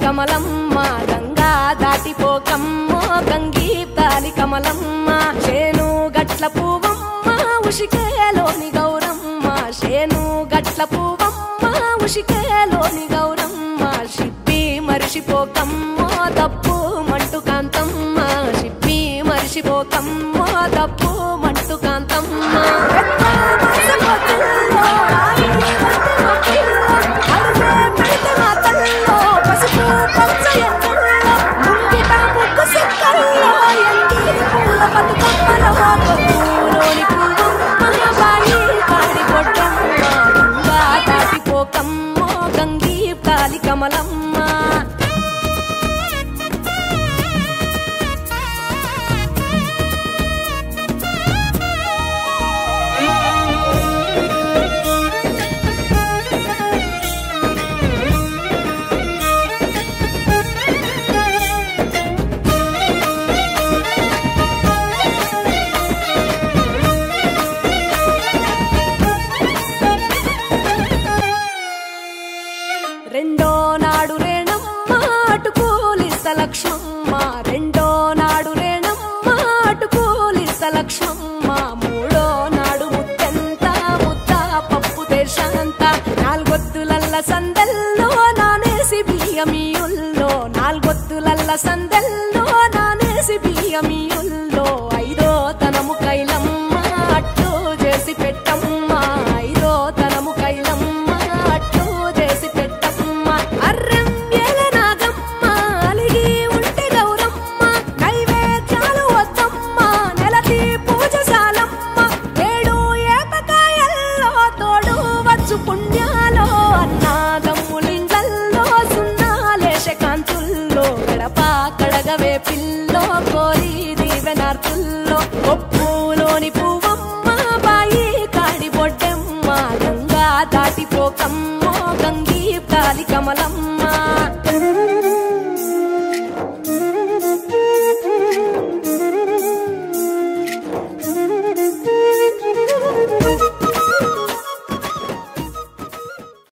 కమలమ్మ గంగా దాటిపోకమ్మో గంగీతాలి కమలమ్మ శేను గట్ల పువ్వమ్మ ఉషికేలోని గౌరమ్మ శేను గట్ల పువ్వమ్మ ఉషికేలోని గౌరమ్మ షిప్పి మరిషిపోకమ్మో తప్పు మంటు కాంతమ్మ షిప్పి మరిషిపోకమ్మో తప్పు మంటు కాంతమ్మ కమలమ్మ రెండో నాడు రేణమ్మ అటుకూలిస్త లక్ష్మమ్మ రెండో నాడు రేణమ్మ అటుకూలిస్త లక్ష్మమ్మ మూడో నాడు ముత్తెంత ముద్ద పప్పు దేశంత నాలుగొత్తులల్ల సందెల్లో నానేసి బియ్యమియుల్లో నాలుగొత్తులల్ల సందెల్లో నానేసి బియ్యమియుల్లో ఐదో తనము కైలమ్మ అట్టు చేసి పెట్టమ్మ ఐదో తనము కైలమ్మ పుణ్యాలో అన్నాదమ్ములింగల్లో సున్నాలేశ కాంతుల్లో గడప కడగవే పిల్లో కోరి దీవెనార్తుల్లో ఒప్పులోని పువ్వమ్మ బాయి కాడి బొడ్డెమ్మ గంగా దాటిపోకమ్మో గంగీ కాలి కమలమ్మ